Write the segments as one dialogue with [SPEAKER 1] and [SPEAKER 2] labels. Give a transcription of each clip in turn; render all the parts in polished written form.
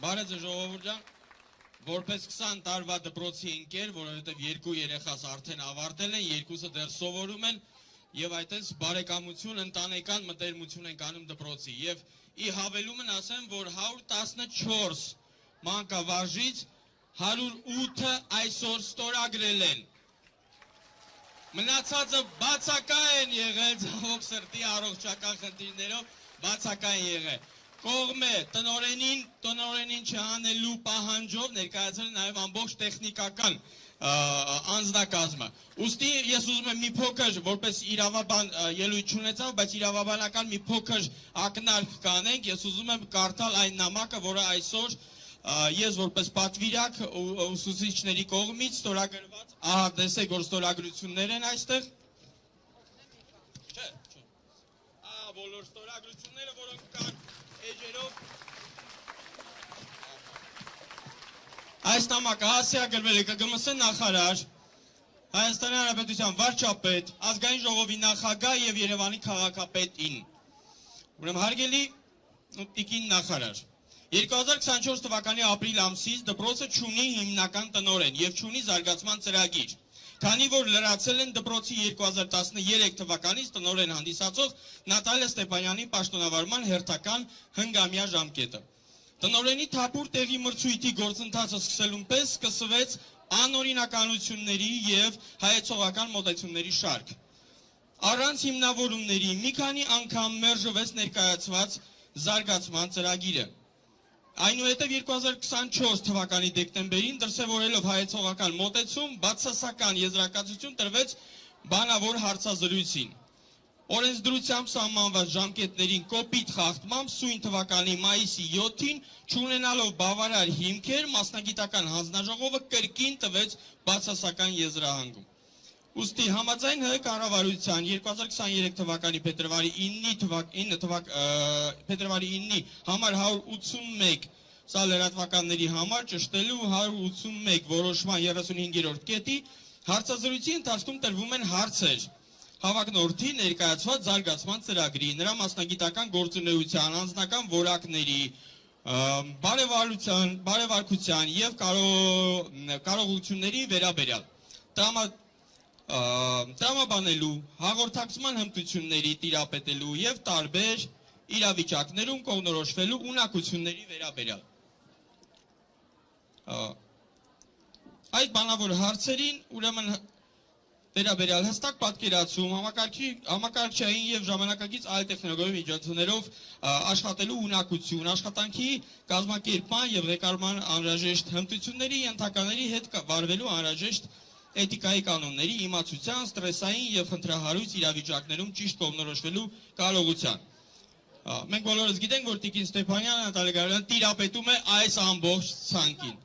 [SPEAKER 1] Բարև ձեզ ժողովուրդ ջան, որպես 20 տարվա դպրոցի ընկեր, որովհետև երկու երեխաս արդեն ավարտել են, երկուսը դեռ սովորում են եւ այդպես բարեկամություն, ընտանեկան մտերմություն ենք անում դպրոցի եւ ի հավելումն ասեմ, որ 114 մանկավարժից 108-ը այսօր ստորագրել են։ Մնացածը բացակայ են եղել ցավոք սրտի առողջական խնդիրներով, բացակայ են եղել։ Կողմը տնօրենին չանելու պահանջով ներկայացել նաև ամբողջ տեխնիկական անձնակազմը։ Ուստի ես ուզում եմ մի փոքր, որպես իրավաբան ելույթ չունեցավ, բայց իրավաբանական մի փոքր ակնարկ կանենք, ես ուզում եմ կարդալ այն նամակը, որը այսօր ես որպես պատվիրակ ուսուցիչների կողմից ստորագրված, ահա տեսեք, որ ստորագրություններ են այստեղ։ Չէ։ Բոլոր ստորագրությունները, որոնք կան էջերով։ Այս նամակը հասցեագրվել է ԿԳՄՍ նախարար, Հայաստանի Հանրապետության վարչապետ, ազգային ժողովի նախագահ եւ Երևանի քաղաքապետին։ Ուրեմն հարգելի տիկին նախարար, 2024 թվականի ապրիլ ամսից դպրոցը չունի հիմնական տնօրեն եւ չունի զարգացման ծրագիր, քանի որ լրացել են դպրոցի 2013 թվականից տնօրեն հանդիսացող Նատալիա Ստեփանյանի պաշտոնավարման հերթական հնգամյա ժամկետը։ Տնօրենի թափուր տեղի մրցույթի գործընթացը սկսելուն պես սկսվեց անօրինականությունների եւ հայեցողական մոտեցումների շարք։ Առանց հիմնավորումների մի քանի անգամ մերժվեց ներկայացված զարգացման ծրագիրը։ Այնուհետև 2024 թվականի դեկտեմբերին դրսևորելով հայեցողական մոտեցում, բացասական եզրակացություն տրվեց բանավոր հարցազրույցին։ Օրենսդրությամբ սահմանված ժամկետներին կոպիտ խախտմամբ սույն թվականի մայիսի 7-ին, չունենալով բավարար հիմքեր, մասնագիտական հանձնաժողովը կրկին տվեց բացասական եզրահանգում։ Ուստի համաձայն ՀՀ կառավարության 2023 թվականի փետրվարի 9-ի համար 181 սա լրատվականների համար ճշտելու 181 որոշման 35-րդ կետի հարցազրույցի ընթացքում տրվում են հարցեր հավակնորդի ներկայացված զարգացման ծրագրի, նրա մասնագիտական գործունեության, անձնական որակների, բարևարքության եւ կարողությունների վերաբերյալ տրամաբանելու, հաղորդակցման հմտությունների տիրապետելու եւ տարբեր իրավիճակներում կողմնորոշվելու ունակությունների վերաբերյալ։ Այդ բանավոր հարցերին ուրեմն վերաբերյալ հստակ պատկերացում, համակարգչային եւ ժամանակակից այլ տեխնոլոգիայի միջոցներով աշխատելու ունակություն, աշխատանքի կազմակերպման եւ ղեկավարման անհրաժեշտ հմտությունների ենթակաների հետ վարվելու անհրաժեշտ էթիկայի կանոնների, իմացության, ստրեսային եւ խնդրահարույց իրավիճակներում ճիշտ կողմնորոշվելու կարողության։ Մենք բոլորս գիտենք, որ տիկին Ստեփանյանը, Նատալիա Գրիգորյանը տիրապետում է այս ամբողջ ցանկին։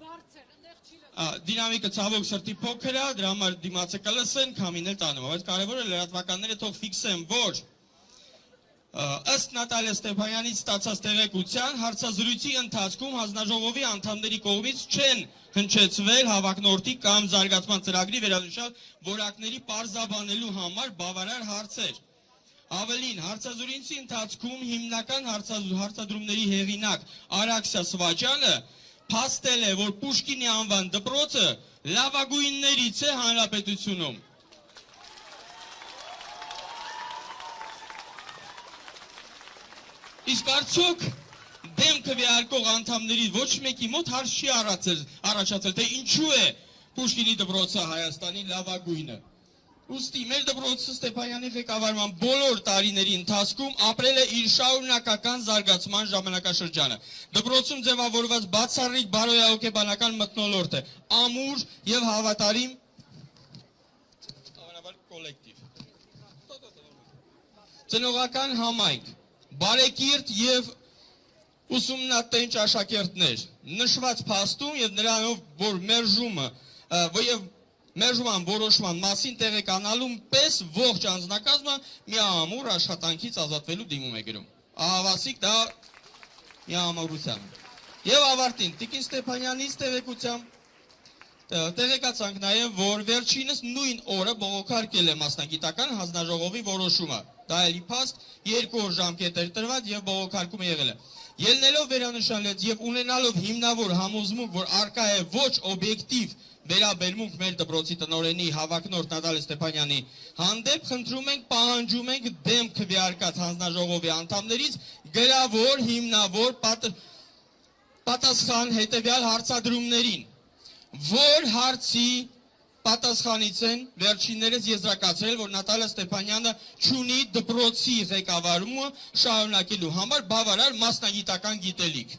[SPEAKER 1] Դինամիկը ցավոք սրտի փոքր է, դրա համար դիմացը կլսեն, քամին էլ տանում, բայց կարևորը լրատվականները թող ֆիքսեն, որ ըստ Նատալիա Ստեփանյանից ստացած տեղեկության հարցազրույցի ընթացքում հանձնաժողովի անդամների կողմից չեն հնչեցվել հավակնորդի կամ զարգացման ծրագրի վերաբերյալ որակների պարզաբանելու համար բավարար հարցեր։ Ավելին, հարցազրույցի ընթացքում հիմնական հարցադրումների հեղինակ Արաքսիա Սվաճյանը փաստել է, որ Պուշկինի անվան դպրոցը լավագույններից է հանրապետությունում։ Իսկ արդյոք դեմ քվեարկող անդամների ոչ մեկի մոտ հարց չի առաջացել, թե ինչու է Պուշկինի դպրոցը Հայաստանի լավագույնը։ Ուստի մեր դպրոցը Ստեփանյանի ղեկավարման բոլոր տարիների ընթացքում ապրել է իր շարունակական զարգացման ժամանակաշրջանը։ Դպրոցում ձևավորված բացառիկ բարոյահոգեբանական մթնոլորտ է, ամուր եւ հավատարիմ կոլեկտիվ։ Ծնողական համայնք, բարեկիրթ եւ ուսումնատենչ աշակերտներ, նշված փաստում եւ նրանով, որ մերժման որոշման մասին տեղեկանալուն պես ողջ անձնակազմը միամուռ աշխատանքից ազատվելու դիմում է գրում։ Ահավասիկ դա միամուռության։ Եվ ավարտին, տիկին Ստեփանյանից տեղեկացանք նաև, որ վերջինս նույն օրը բողոքարկել է մասնագիտական հանձնաժողովի որոշումը։ Դա էլի փաստ 2 օր ժամկետ էր տրված եւ բողոքարկումը եղել է։ Ելնելով վերանշանից եւ ունենալով հիմնավոր համոզմունք, որ արկա է ոչ օբյեկտիվ վերաբերմունք մեր դպրոցի տնօրենի հավակնորդ Նատալիա Ստեփանյանի հանդեպ, խնդրում ենք, պահանջում ենք դեմ քվեարկած հանձնաժողովի անդամներից գրավոր հիմնավոր պատասխան հետևյալ հարցադրումներին, որ հարցի պատասխանից են վերջիններս եզրակացրել, որ Նատալիա Ստեփանյանը չունի դպրոցի ղեկավարումը շարունակելու համար բավարար մասնագիտական գիտելիք,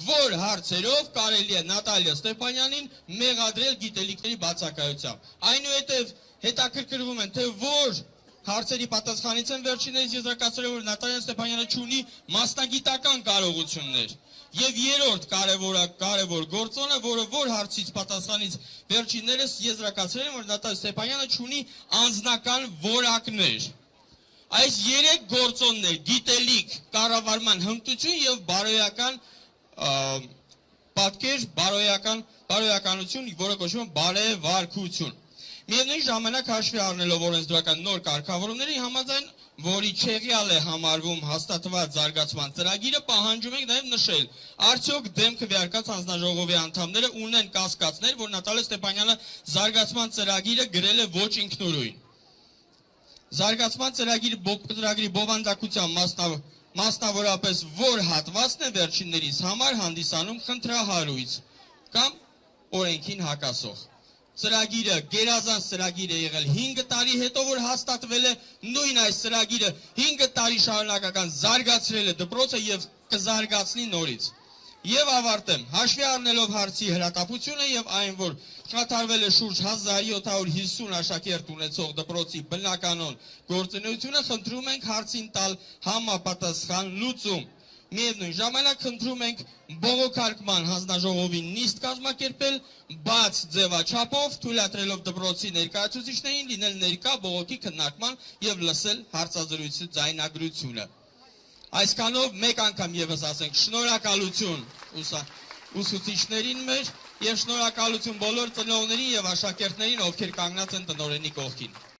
[SPEAKER 1] որ հարցերով կարելի է Նատալիա Ստեփանյանին մեղադրել գիտելիքների բացակայությամբ։ Այնուհետև հետաքրքրվում են, թե որ հարցերի պատասխանից են վերջիններս եզրակացրել, որ Նատալիա Ստեփանյանը չունի մասնագիտական կարողություններ։ Եվ երրորդ կարևոր գործոնը, որը որ հարցից պատասխանից վերջիններս եզրակացրել են, որ Նատալիա Ստեփանյանը չունի անձնական որակներ։ Այս երեք գործոններ՝ գիտելիք, կառավարման հմտություն եւ բարոյական պատկեր, բարոյականություն, որը կոչվում է բարեվարքություն։ Միևնույն ժամանակ հաշվի առնելով օրենսդրական նոր կարգավորումների համաձայն, որի չեղյալ է համարվում հաստատված զարգացման ծրագիրը, պահանջում ենք նաև նշել, արդյոք դեմ քվեարկած հանձնաժողովի անդամները ունեն կասկածներ, որ Նատալիա Ստեփանյանը զարգացման ծրագիրը գրել է ոչ ինքնուրույն։ Զարգացման ծրագրի բովանդակության մասնավորապես որ հատվածն է վերջիններիս համար հանդիսանում խնդրահարույց կամ օրենքին հակասող։ Ծրագիրը գերազանց ծրագիր է եղել 5 տարի հետո, որ հաստատվել է, նույն այս ծրագիրը 5 տարի շարունակական զարգացրել է դպրոցը եւ կզարգացնի նորից։ Եվ ավարտեմ, հաշվի առնելով հարցի հրատապությունը եւ այն, որ կատարվել է շուրջ 1750 աշակերտ ունեցող դպրոցի բնականոն գործունեությունը, խնդրում ենք հարցին տալ համապատասխան լուծում։ Միևնույն ժամանակ խնդրում ենք բողոքարկման հանձնաժողովին նիստ կազմակերպել բաց ձևաչափով, թույլատրելով դպրոցի ներկայացուցիչներին լինել ներկա բողոքի քննարկման եւ լսել հարցազրույցի ձայնագրությունը։ Այսքանով մեկ անգամ եւս ասենք շնորհակալություն ուսուցիչներին մեր եւ շնորհակալություն բոլոր ծնողներին եւ աշակերտներին, ովքեր կանգնած են տնօրենի կողքին։